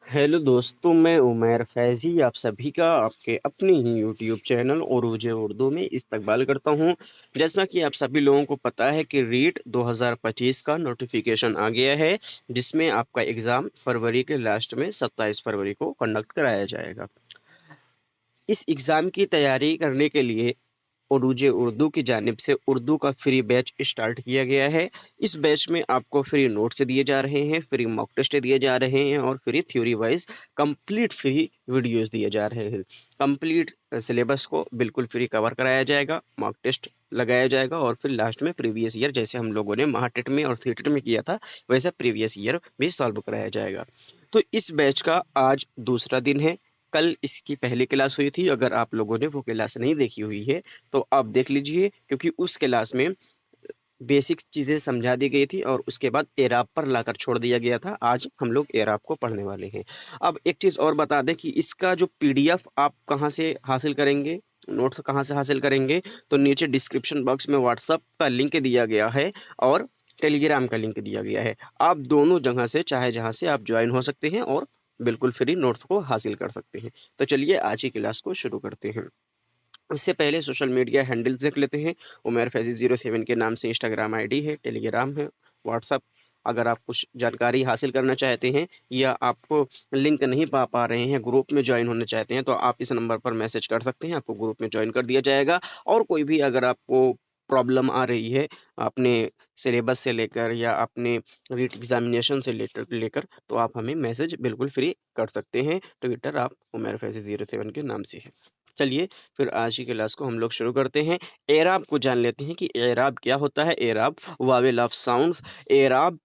Hello दोस्तों, मैं उमैर फैज़ी आप सभी का आपके अपने ही यूट्यूब चैनल उरूज उर्दू में इस्तकबाल करता हूं। जैसा कि आप सभी लोगों को पता है कि रीट 2025 का नोटिफिकेशन आ गया है, जिसमें आपका एग्ज़ाम फरवरी के लास्ट में 27 फरवरी को कंडक्ट कराया जाएगा। इस एग्ज़ाम की तैयारी करने के लिए उरूज उर्दू की जानिब से उर्दू का फ्री बैच स्टार्ट किया गया है। इस बैच में आपको फ्री नोट्स दिए जा रहे हैं, फ्री मॉक टेस्ट दिए जा रहे हैं और free theory wise complete free videos दिए जा रहे हैं। कंप्लीट सिलेबस को बिल्कुल फ्री कवर कराया जाएगा, मॉक टेस्ट लगाया जाएगा और फिर लास्ट में प्रीवियस ईयर जैसे हम लोगों ने महाटेट में और सीटेट में किया था, वैसा प्रीवियस ईयर भी सॉल्व कराया जाएगा। तो इस बैच का आज दूसरा दिन है। कल इसकी पहली क्लास हुई थी। अगर आप लोगों ने वो क्लास नहीं देखी हुई है तो आप देख लीजिए, क्योंकि उस क्लास में बेसिक चीज़ें समझा दी गई थी और उसके बाद एराब पर लाकर छोड़ दिया गया था। आज हम लोग एराब को पढ़ने वाले हैं। अब एक चीज़ और बता दें कि इसका जो पीडीएफ आप कहाँ से हासिल करेंगे, नोट्स कहाँ से हासिल करेंगे, तो नीचे डिस्क्रिप्शन बॉक्स में व्हाट्सअप का लिंक दिया गया है और टेलीग्राम का लिंक दिया गया है। आप दोनों जगह से चाहे जहाँ से आप ज्वाइन हो सकते हैं और बिल्कुल फ्री नोट्स को हासिल कर सकते हैं। तो चलिए आज की क्लास को शुरू करते हैं। उससे पहले सोशल मीडिया हैंडल्स देख लेते हैं। उमर फैज़ी 07 के नाम से इंस्टाग्राम आईडी है, टेलीग्राम है, व्हाट्सअप। अगर आप कुछ जानकारी हासिल करना चाहते हैं या आपको लिंक नहीं पा रहे हैं, ग्रुप में ज्वाइन होना चाहते हैं, तो आप इस नंबर पर मैसेज कर सकते हैं, आपको ग्रुप में ज्वाइन कर दिया जाएगा। और कोई भी अगर आपको प्रॉब्लम आ रही है अपने सिलेबस से लेकर या अपने रीट एग्जामिनेशन से लेकर तो आप हमें मैसेज बिल्कुल फ्री कर सकते हैं। ट्विटर आप उमर फैज़ी 07 के नाम से है। चलिए फिर आज की क्लास को हम लोग शुरू करते हैं। एराब को जान लेते हैं कि एराब क्या होता है। एराब वावेल ऑफ साउंड्स। एराब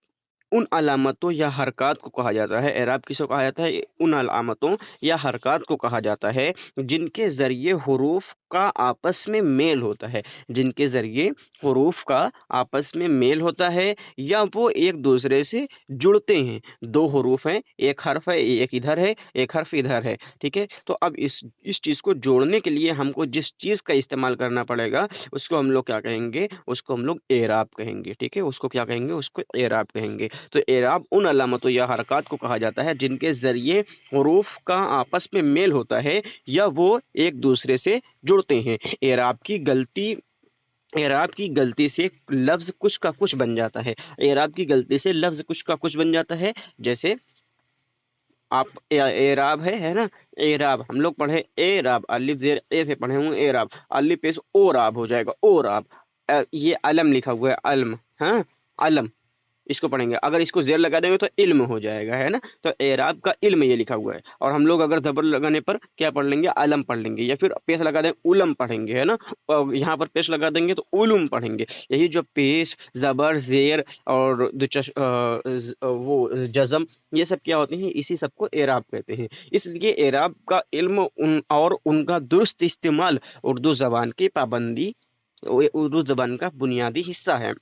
उन अलामतों या हरकत को कहा जाता है। एराब किसको कहा जाता है? उन अलामतों या हरकत को कहा जाता है जिनके ज़रिए हरूफ का आपस में मेल होता है। जिनके ज़रिए हरूफ का आपस में मेल होता है या वो एक दूसरे से जुड़ते हैं। दो हरूफ हैं, एक हर्फ है, एक इधर है, एक हर्फ इधर है, ठीक है। तो अब इस चीज़ को जोड़ने के लिए हमको जिस चीज़ का इस्तेमाल करना पड़ेगा उसको हम लोग क्या कहेंगे? उसको हम लोग एराब कहेंगे, ठीक है। उसको क्या कहेंगे? उसको एराब कहेंगे। तो एराब उन अलामतों या हरकत को कहा जाता है जिनके ज़रिए हरूफ का आपस में मेल होता है या वो एक दूसरे से जुड़ते हैं। एराब की गलती से लफ्ज़ कुछ का कुछ बन जाता है। एराब की गलती से लफ्ज़ कुछ का कुछ बन जाता है। जैसे आप एराब है ना। एराब हम लोग पढ़े एराब, अलिफ जेर ए से पढ़े हुए एराब, अलिफ पेश ओराब हो जाएगा, ओराब। ये अलम लिखा हुआ है, अलम, हाँ, अलम। इसको पढ़ेंगे, अगर इसको ज़ेर लगा देंगे तो इल्म हो जाएगा, है ना। तो एराब का इल्म ये लिखा हुआ है। और हम लोग अगर ज़बर लगाने पर क्या पढ़ लेंगे? अलम पढ़ लेंगे, या फिर पेश लगा दें उलम पढ़ेंगे, है ना। और यहाँ पर पेश लगा देंगे तो उलुम पढ़ेंगे। यही जो पेश, ज़बर, ज़ेर और वो जज़म, ये सब क्या होते हैं? इसी सब को एराब कहते हैं। इसलिए एराब का इल्म और उनका दुरुस्त इस्तेमाल उर्दू ज़बान की पाबंदी, उर्दू ज़बान का बुनियादी हिस्सा है।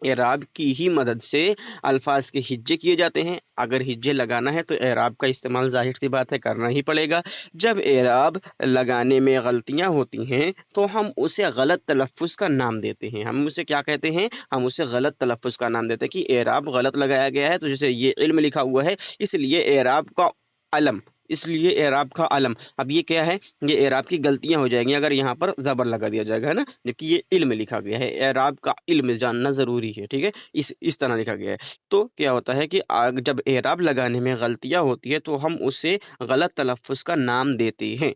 एराब की ही मदद से अल्फाज के हिज्जे किए जाते हैं। अगर हिज्जे लगाना है तो एराब का इस्तेमाल ज़ाहिर सी बात है करना ही पड़ेगा। जब एराब लगाने में गलतियां होती हैं तो हम उसे गलत तलफ़ुज़ का नाम देते हैं। हम उसे क्या कहते हैं? हम उसे गलत तलफ़ुज़ का नाम देते हैं कि एराब गलत लगाया गया है। तो जैसे ये इल्म लिखा हुआ है, इसलिए एराब का अलम, इसलिए एराब का अलम। अब ये क्या है? ये एराब की गलतियां हो जाएंगी अगर यहाँ पर ज़बर लगा दिया जाएगा, है ना। जबकि ये इल्म लिखा गया है, एराब का इल्म जानना ज़रूरी है, ठीक है। इस तरह लिखा गया है। तो क्या होता है कि जब एराब लगाने में गलतियां होती है तो हम उसे गलत तलफ़ुज़ का नाम देते हैं।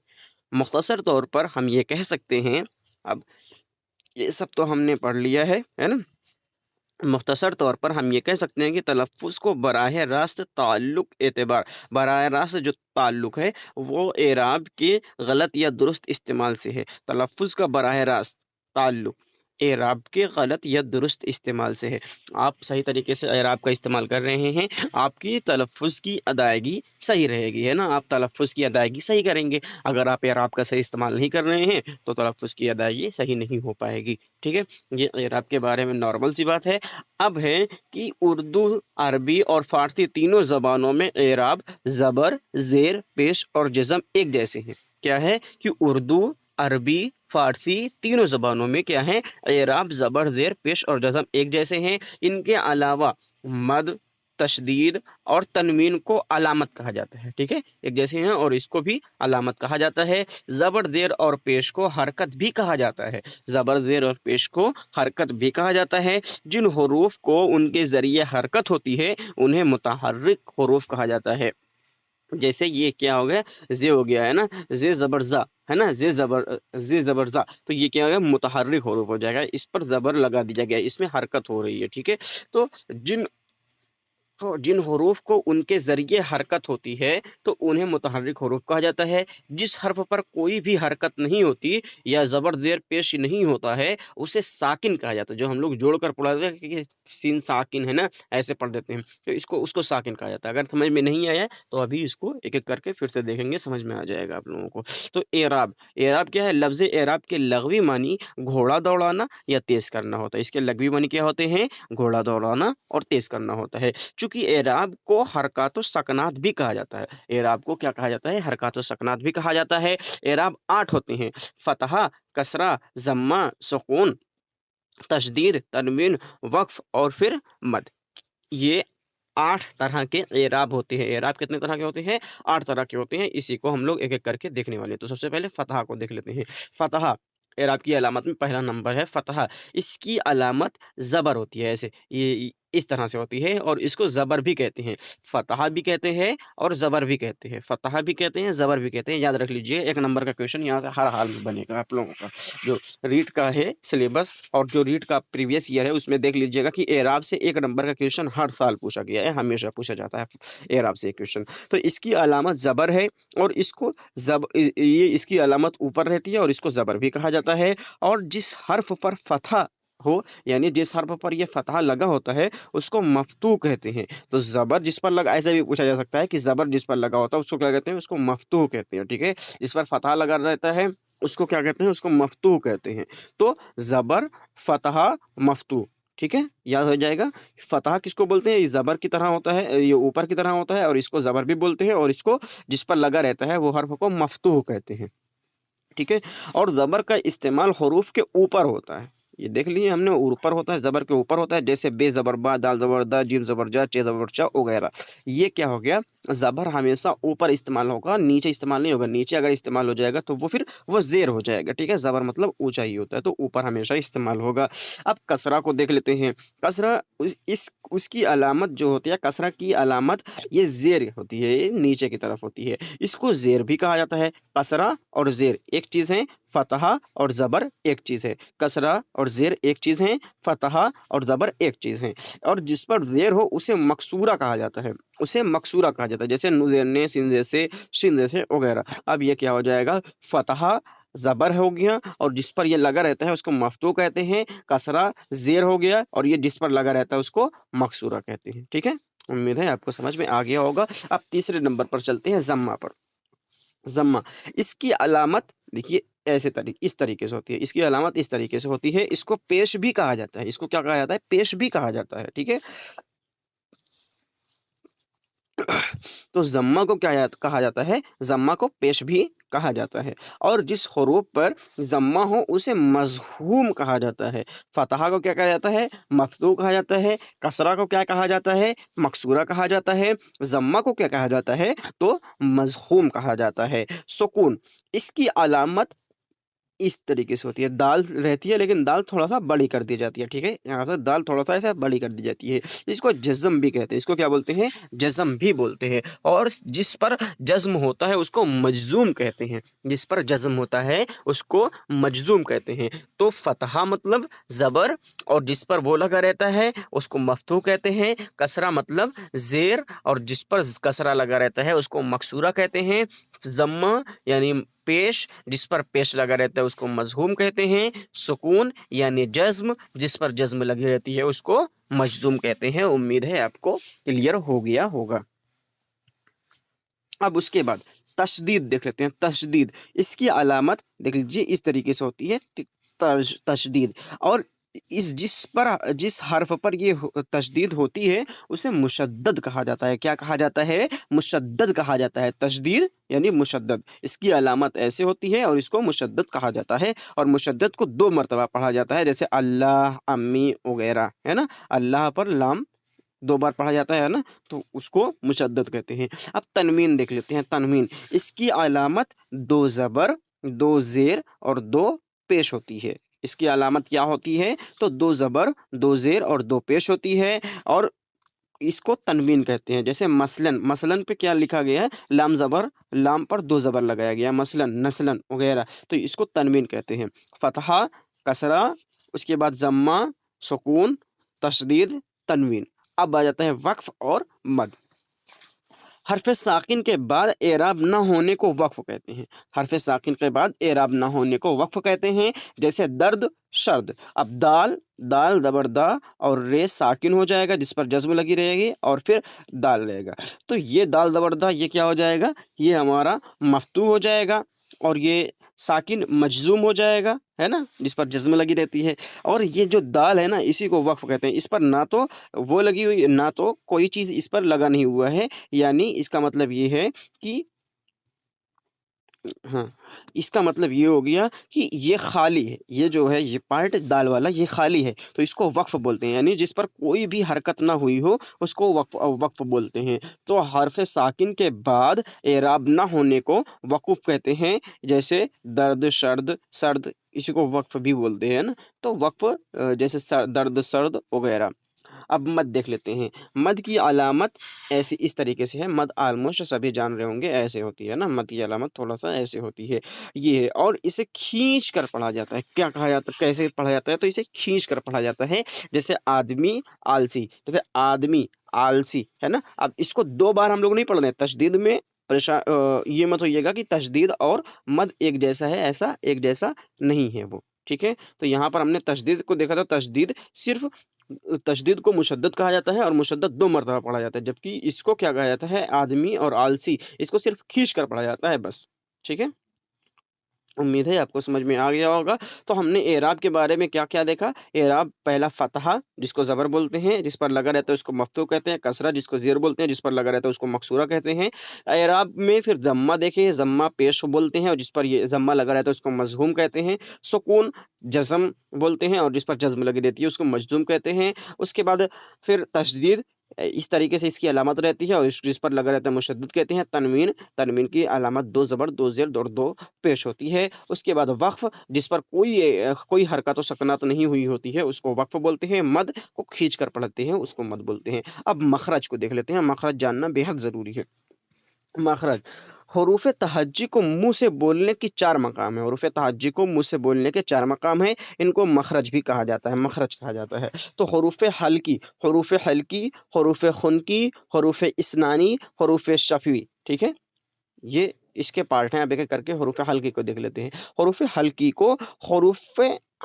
मुख्तसर तौर पर हम ये कह सकते हैं, अब ये सब तो हमने पढ़ लिया है ना। मुख्तसर तौर पर हम ये कह सकते हैं कि तलफ़ुज़ को बराह रास्त बराह रास्त जो ताल्लुक़ है वो एराब के गलत या दुरुस्त इस्तेमाल से है। तलफ़ुज़ का बराह रास्त ताल्लुक़ एराब के गलत या दुरुस्त इस्तेमाल से है। आप सही तरीके से एराब का इस्तेमाल कर रहे हैं, आपकी तलफ़ुज़ की अदायगी सही रहेगी, है ना। आप तलफ़ुज़ की अदायगी सही करेंगे। अगर आप एराब का सही इस्तेमाल नहीं कर रहे हैं तो तलफ़ुज़ की अदायगी सही नहीं हो पाएगी, ठीक है। ये एराब के बारे में नॉर्मल सी बात है। अब है कि उर्दू, अरबी और फ़ारसी तीनों ज़बानों में एराब ज़बर, ज़ेर, पेश और जज़म एक जैसे हैं। क्या है कि उर्दू, अरबी, फ़ारसी तीनों ज़बानों में क्या है? एराब ज़बर, ज़ेर, पेश और जज़म एक जैसे हैं। इनके अलावा मद, तशदीद और तनवीन को अलामत कहा जाता है। ठीक है, एक जैसे हैं और इसको भी अलामत कहा जाता है। ज़बर देर और पेश को हरकत भी कहा जाता है। ज़बर देर और पेश को हरकत भी कहा जाता है। जिन हरूफ को उनके ज़रिए हरकत होती है उन्हें मुतहर्रिक हरूफ कहा जाता है। जैसे ये क्या हो गया, जे हो गया है ना, जे ज़बर ज़ा है ना, जे ज़बर ज़ा, तो ये क्या हो गया, मुतहर्रिक हरूफ हो जाएगा, इस पर ज़बर लगा दिया गया, इसमें हरकत हो रही है। ठीक है, तो जिन हरूफ को उनके ज़रिए हरकत होती है तो उन्हें मुतहर्रिक हरूफ कहा जाता है। जिस हर्फ पर कोई भी हरकत नहीं होती या ज़बर ज़ेर पेश नहीं होता है उसे साकिन कहा जाता है। जो हम लोग जोड़कर पढ़ाते हैं कि सीन साकिन है ना, ऐसे पढ़ देते हैं, तो इसको उसको साकिन कहा जाता है। अगर समझ में नहीं आया तो अभी इसको एक-एक करके फिर से देखेंगे, समझ में आ जाएगा आप लोगों को। तो एराब, एराब क्या है? लफ्ज़ एराब के लग़वी मानी घोड़ा दौड़ाना या तेज़ करना होता है। इसके लग़वी मानी क्या होते हैं? घोड़ा दौड़ाना और तेज़ करना होता है। चूँकि एराब को हरकात व सकनात भी कहा जाता है। एराब को क्या कहा जाता है? हरकात व सकनात भी कहा जाता है। एराब 8 होते हैं, फ़तहा, कसरा, ज़म्मा, सुकून, तशदीद, तनवीन, वक़्फ़ और फिर मद। ये 8 तरह के एराब होते हैं। एराब कितने तरह के होते हैं? 8 तरह के होते हैं। इसी को हम लोग एक-एक करके देखने वाले हैं। तो सबसे पहले फ़तहा को देख लेते हैं। फ़तहा एराब की अलामत में पहला नंबर है फ़तहा। इसकी अलामत ज़बर होती है, ऐसे ये इस तरह से होती है और इसको ज़बर भी कहते हैं। फ़तहा भी कहते हैं और ज़बर भी कहते हैं। फ़तहा भी कहते हैं, ज़बर भी कहते हैं। याद रख लीजिए, 1 नंबर का क्वेश्चन यहाँ से हर हाल में बनेगा आप लोगों का। जो रीट का है सिलेबस और जो रीट का प्रीवियस ईयर है उसमें देख लीजिएगा कि एराब से 1 नंबर का क्वेश्चन हर साल पूछा गया है, हमेशा पूछा जाता है एराब से क्वेश्चन। तो इसकी अलामत ज़बर है और इसको ये इसकी अलामत ऊपर रहती है और इसको ज़बर भी कहा जाता है। और जिस हर्फ पर फ़तहा हो, यानी जिस हर्फ पर ये फ़तहा लगा होता है उसको मफ़तूह कहते हैं। तो ज़बर जिस पर लगा, ऐसा भी पूछा जा सकता है कि ज़बर जिस पर लगा होता है उसको क्या कहते हैं? उसको मफ़तूह कहते हैं। ठीक है, जिस पर फ़तहा लगा रहता है उसको क्या कहते हैं? उसको मफ़तूह कहते हैं। तो ज़बर, फ़तहा, मफ़तूह, ठीक है? याद हो जाएगा। फ़तहा किसको बोलते हैं? ये ज़बर की तरह होता है, ये ऊपर की तरह होता है और इसको ज़बर भी बोलते हैं और इसको जिस पर लगा रहता है वो हर्फ को मफ़तूह कहते हैं। ठीक है? और ज़बर का इस्तेमाल हरूफ के ऊपर होता है। ये देख लिए हमने, ऊपर होता है, ज़बर के ऊपर होता है, जैसे बे ज़बर बा, दाल ज़बर दा, जीम ज़बर जा, चे ज़बर चा वगैरह। ये क्या हो गया? ज़बर हमेशा ऊपर इस्तेमाल होगा, नीचे इस्तेमाल नहीं होगा। नीचे अगर इस्तेमाल हो जाएगा तो वो फिर वो ज़ेर हो जाएगा। ठीक है? ज़बर मतलब ऊँचा ही होता है, तो ऊपर हमेशा इस्तेमाल होगा। अब कसरा को देख लेते हैं। कसरा उसकी अलामत जो होती है, कसरा की अलामत ये ज़ेर होती है, ये नीचे की तरफ होती है। इसको ज़ेर भी कहा जाता है। कसरा और ज़ेर एक चीज़ है, फ़तहा और ज़बर एक चीज़ है। कसरा और ज़ेर एक चीज़ है, फ़तहा और ज़बर एक चीज़ है। और जिस पर ज़ेर हो उसे मकसूरा कहा जाता है, उसे मकसूरा कहा जाता है। जैसे नून ज़ेर सिन जैसे, शिन जैसे वगैरह। अब ये क्या हो जाएगा? फ़तहा ज़बर हो गया और जिस पर ये लगा रहता है उसको मफ़तूह कहते हैं। कसरा ज़ेर हो गया और ये जिस पर लगा रहता है उसको मकसूरा कहते हैं। ठीक है? उम्मीद है आपको समझ में आ गया होगा। अब तीसरे नंबर पर चलते हैं, ज़म्मा पर। ज़म्मा, इसकी अलामत देखिए इस तरीके से होती है। इसकी अलामत इस तरीके से होती है। इसको पेश भी कहा जाता है। इसको क्या कहा जाता है? पेश भी कहा जाता है। ठीक है? तो ज़म्मा को कहा जाता है? ज़म्मा को पेश भी कहा जाता है। और जिस हरूफ पर ज़म्मा हो उसे मज़हूम कहा जाता है। फ़तहा को क्या कहा जाता है? मफ़तूह कहा जाता है। कसरा को क्या कहा जाता है? मकसूरा कहा जाता है। ज़म्मा को क्या कहा जाता है? तो मज़हूम कहा जाता है। सुकून, इसकी अलामत इस तरीके से होती है। दाल रहती है लेकिन दाल थोड़ा-सा बड़ी कर दी जाती है, ठीक है? यहाँ पे दाल थोड़ा-सा ऐसे बड़ी कर दी जाती है। इसको जज़्म भी कहते हैं। इसको क्या बोलते हैं? जज़्म भी बोलते हैं। और जिस पर जज़्म होता है उसको मजज़ूम कहते हैं। जिस पर जज़्म होता है उसको मजज़ूम कहते हैं। तो फ़तहा मतलब ज़बर और जिस पर वो लगा रहता है उसको मफ़तूह कहते हैं। कसरा मतलब ज़ेर और जिस पर कसरा लगा रहता है उसको मकसूरा कहते हैं। ज़म्मा यानी पेश, जिस पर पेश लगा रहता है उसको मज़हूम कहते हैं। सुकून यानी जज़्म, जिस पर जज़्म लगी रहती है उसको मजज़ूम कहते हैं। उम्मीद है आपको क्लियर हो गया होगा। अब उसके बाद तशदीद देख लेते हैं। तशदीद, इसकी अलामत देख लीजिए इस तरीके से होती है तशदीद। और जिस हर्फ पर ये तशदीद होती है उसे मुशद्दद कहा जाता है। क्या कहा जाता है? मुशद्दद कहा जाता है। तशदीद यानी मुशद्दद, इसकी अलामत ऐसे होती है और इसको मुशद्दद कहा जाता है। और मुशद्दद को 2 मरतबा पढ़ा जाता है, जैसे अल्लाह, अम्मी वगैरह, है ना? अल्लाह पर लाम 2 बार पढ़ा जाता है ना, तो उसको मुशद्दद कहते हैं। अब तनवीन देख लेते हैं। तनवीन, इसकी अलामत 2 ज़बर, 2 ज़ेर और 2 पेश होती है। इसकी अलामत क्या होती है? तो 2 ज़बर, 2 ज़ेर और 2 पेश होती है, और इसको तनवीन कहते हैं। जैसे मसलन, मसलन पे क्या लिखा गया है? लाम ज़बर, लाम पर 2 ज़बर लगाया गया है, मसलन, नस्लन वगैरह, तो इसको तनवीन कहते हैं। फ़तहा, कसरा, उसके बाद ज़म्मा, सुकून, तशदीद, तनवीन। अब आ जाता है वक्फ और मद। हर्फ साकिन के बाद एराब न होने को वक्फ कहते हैं। हर्फ साकिन के बाद एराब न होने को वक्फ कहते हैं। जैसे दर्द, शर्द। अब दाल, दाल ज़बर दा और रे साकिन हो जाएगा, जिस पर जज़्म लगी रहेगी, और फिर दाल रहेगा। तो ये दाल ज़बर दा, ये क्या हो जाएगा? ये हमारा मफ्तू हो जाएगा, और ये साकिन मजज़ूम हो जाएगा, है ना, जिस पर जज़्म लगी रहती है। और ये जो दाल है ना, इसी को वक्फ कहते हैं। इस पर ना तो वो लगी हुई, ना तो कोई चीज़ इस पर लगा नहीं हुआ है, यानी इसका मतलब ये है कि हाँ, इसका मतलब ये हो गया कि ये खाली है, ये जो है ये पार्ट दाल वाला ये खाली है, तो इसको वक्फ बोलते हैं। यानी जिस पर कोई भी हरकत ना हुई हो, उसको वक्फ बोलते हैं। तो हर्फ साकिन के बाद एराब ना होने को वक़ूफ़ कहते हैं। जैसे दर्द, शर्द, सर्द, इसी को वक्फ भी बोलते हैं ना। तो वक्फ जैसे दर्द, सर्द वगैरह। अब मद देख लेते हैं। मद की अलामत ऐसी इस तरीके से है। मद ऑलमोस्ट सभी जान रहे होंगे, ऐसे होती है ना, मद की अलामत थोड़ा-सा ऐसे होती है। ये है, और इसे खींच कर पढ़ा जाता है। क्या कहा जाता है, कैसे पढ़ा जाता है? तो इसे खींच कर पढ़ा जाता है। जैसे आदमी, आलसी। जैसे आदमी, आलसी, है ना? अब इसको 2 बार हम लोग नहीं पढ़ रहे हैं। तशदीद में ये मत होइएगा कि तशदीद और मद एक जैसा है, ऐसा एक जैसा नहीं है वो, ठीक है? तो यहाँ पर हमने तशदीद को देखा था। तशदीद सिर्फ़ तशदीद को मुशद्दद कहा जाता है, और मुशद्दद 2 मर्तबा पढ़ा जाता है, जबकि इसको क्या कहा जाता है? आदमी और आलसी, इसको सिर्फ़ खींच कर पढ़ा जाता है बस, ठीक है? उम्मीद है आपको समझ में आ गया होगा। तो हमने एराब के बारे में क्या-क्या देखा? एराब पहला फ़तहा, जिसको ज़बर बोलते हैं, जिस पर लगा रहता है उसको मफ़तूह कहते हैं। कसरा, जिसको ज़ेर बोलते हैं, जिस पर लगा रहता है उसको मकसूरा कहते हैं। एराब में फिर ज़म्मा देखें, ज़म्मा पेश बोलते हैं, और जिस पर ये ज़म्मा लगा रहता है उसको मज़हूम कहते हैं। सुकून, जज़म बोलते हैं, और जिस पर जज़्म लगी रहती है उसको मजज़ूम कहते हैं। उसके बाद फिर तशदीद, इस तरीके से इसकी अलामत रहती है, और जिस पर लगा रहता है मुशद्दद कहते हैं। तनवीन, तनवीन की अलामत 2 ज़बर, 2 ज़ेर और 2 पेश होती है। उसके बाद वक़्फ़, जिस पर कोई हरकत व सकनात नहीं हुई होती है, उसको वक़्फ़ बोलते हैं। मद को खींच कर पढ़ते हैं, उसको मद बोलते हैं। अब मखरज को देख लेते हैं। मखरज जानना बेहद ज़रूरी है। मखरज, हरूफ़ तहज्जी को मुँह से बोलने की 4 मकाम है। हरूफ़ तहज्जी को मुँह से बोलने के 4 मकाम हैं। इनको मखरज भी कहा जाता है, मखरज कहा जाता है। तो हरूफ़ हल्की, हरूफ़ खुनकी, हरूफ़ इस्नानी, हरूफ़ शफ़वी, ठीक है? ये इसके पार्ट हैं। अब एक-एक करके हरूफ़ हल्की को देख लेते हैं। हरूफ़ हल्की को हरूफ़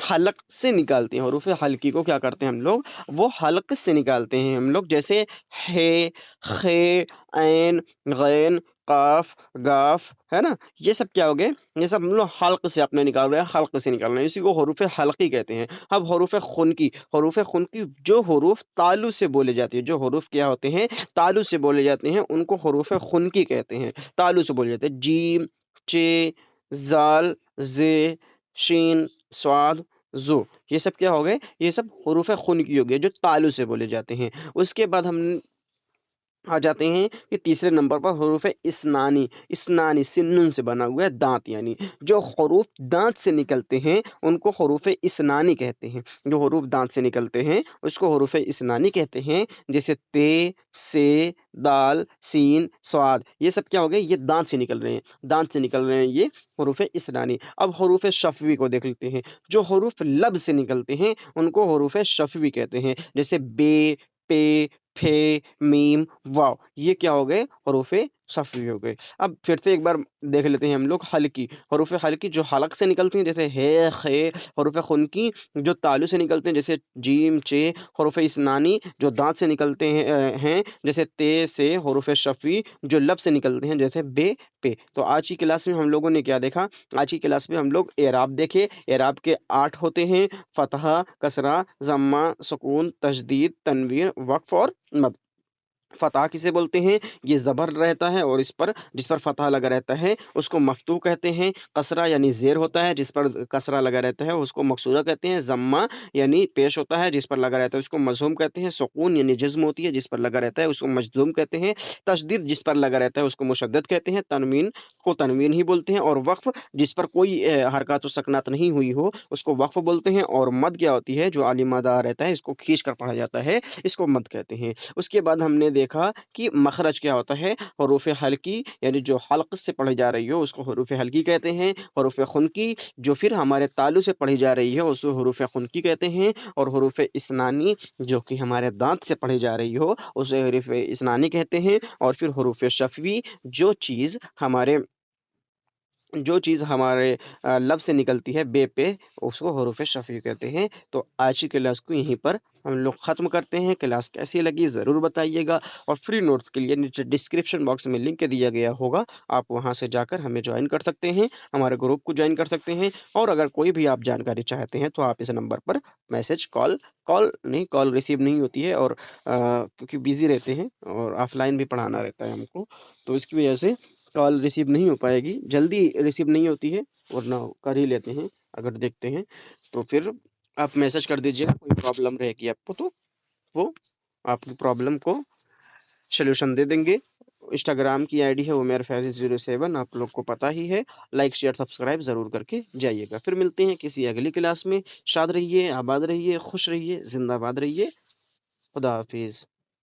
हलक से निकालते हैं। हरूफ़ हल्की को क्या करते हैं हम लोग? वो हलक से निकालते हैं हम लोग। जैसे हे, खे, ऐन, गैन, काफ, गाफ, है ना? ये सब क्या हो गए? ये सब हम लोग हल्क से अपने निकाल रहे हैं, हल्क से निकाल रहे हैं। इसी को हरूफ़ हल्की कहते हैं। अब हरूफ़ खुनकी जो हरूफ़ तालु से बोले जाती है, जो हरूफ़ क्या होते हैं? तालु से बोले जाते हैं, उनको हरूफ़ खुनकी कहते हैं। तालु से बोले जाते हैं। जीम, चे, ज़ाल, ज़े, शीन, स्वाद, ज़ो, ये सब क्या हो गए? ये सब हरूफ़ खुनकी हो गए, जो तालु से बोले जाते हैं। उसके बाद हम आ जाते हैं कि तीसरे नंबर पर हरूफ़ इस्नानी। इस्नानी सिन नून से बना हुआ है, दाँत यानी। जो हरूफ़ दाँत से निकलते हैं, उनको हरूफ़ इस्नानी कहते हैं। जो हरूफ़ दाँत से निकलते हैं, उसको हरूफ़ इस्नानी कहते हैं। जैसे ते, से, दाल, सीन, स्वाद, ये सब क्या हो गए? ये दाँत से निकल रहे हैं, दाँत से निकल रहे हैं ये हरूफ़ इस्नानी। अब हरूफ़ शफ़वी को देख लेते हैं। जो हरूफ़ लब से निकलते हैं, उनको हरूफ़ शफ़वी कहते हैं। जैसे बे, पे, फे, मीम, वाव, ये क्या हो गए? हरूफ़ शफ़वी हो गए। अब फिर से एक बार देख लेते हैं हम लोग हल्की। हरूफ़ हल्की जो हलक से निकलती हैं, जैसे हे, खे। हरूफ़ खुनकी जो तालु से निकलते हैं, जैसे जीम, चे। हरूफ़ इस्नानी जो दाँत से निकलते हैं, जैसे ते, से। हरूफ़ शफ़वी जो लब से निकलते हैं, जैसे बे, पे। तो आज की क्लास में हम लोगों ने क्या देखा? आज की क्लास में हम लोग एराब देखे। एराब के 8 होते हैं: फ़तहा, कसरा, ज़म्मा, सुकून, तशदीद, तनवीन, वक़्फ़ और मद। फ़तह किसे बोलते हैं? ये ज़बर रहता है और इस पर जिस पर फ़तह लगा रहता है, उसको मफ़तूह कहते हैं। कसरा यानी ज़ेर होता है, जिस पर कसरा लगा रहता है, उसको मकसूरा कहते हैं। ज़म्मा यानी पेश होता है, जिस पर लगा रहता है, उसको मज़मूम कहते हैं। सुकून यानी जज़्म होती है, जिस पर लगा रहता है, उसको मजज़ूम कहते हैं। तशदीद जिस पर लगा रहता है, उसको मुशद्दद कहते हैं। तनवीन को तनवीन ही बोलते हैं और वक़्फ़ जिस पर कोई हरकत व सकनात नहीं हुई हो, उसको वक़्फ़ बोलते हैं। और मद क्या होती है? जो आलिम अदा रहता है, इसको खींच कर पढ़ा जाता है, इसको मद कहते हैं। उसके बाद हमने देखा कि मखरज क्या होता है, हरूफ़ हल्की यानी जो हल्क़ से पढ़ी जा रही हो उसको हरूफ़ हल्की कहते हैं। हरूफ़ ख़ुनकी जो फिर हमारे तालु से पढ़ी जा रही है उसको हरूफ़ ख़ुनकी कहते हैं। और हरूफ़ इस्नानी जो कि हमारे दाँत से पढ़ी जा रही हो उसे हरूफ़ इस्नानी कहते हैं। और फिर हरूफ़ शफ़वी जो चीज़ हमारे लब से निकलती है बे पे, उसको हरूफ़ शफ़ी कहते हैं। तो आज की क्लास को यहीं पर हम लोग ख़त्म करते हैं। क्लास कैसी लगी ज़रूर बताइएगा और फ्री नोट्स के लिए नीचे डिस्क्रिप्शन बॉक्स में लिंक दिया गया होगा, आप वहाँ से जाकर हमें जॉइन कर सकते हैं, हमारे ग्रुप को जॉइन कर सकते हैं। और अगर कोई भी आप जानकारी चाहते हैं तो आप इस नंबर पर मैसेज कॉल रिसीव नहीं होती है और क्योंकि बिज़ी रहते हैं और ऑफ़लाइन भी पढ़ाना रहता है हमको, तो इसकी वजह से कॉल रिसीव नहीं हो पाएगी, जल्दी रिसीव नहीं होती है वरना कर ही लेते हैं, अगर देखते हैं। तो फिर आप मैसेज कर दीजिएगा, कोई प्रॉब्लम रहेगी आपको तो वो आपकी प्रॉब्लम को सॉल्यूशन दे देंगे। इंस्टाग्राम की आईडी है उमैर फैज़ी 07, आप लोग को पता ही है। लाइक, शेयर, सब्सक्राइब ज़रूर करके जाइएगा। फिर मिलते हैं किसी अगली क्लास में। शाद रहिए, आबाद रहिए, खुश रहिए, ज़िंदाबाद रहिए। खुदा हाफ़िज़।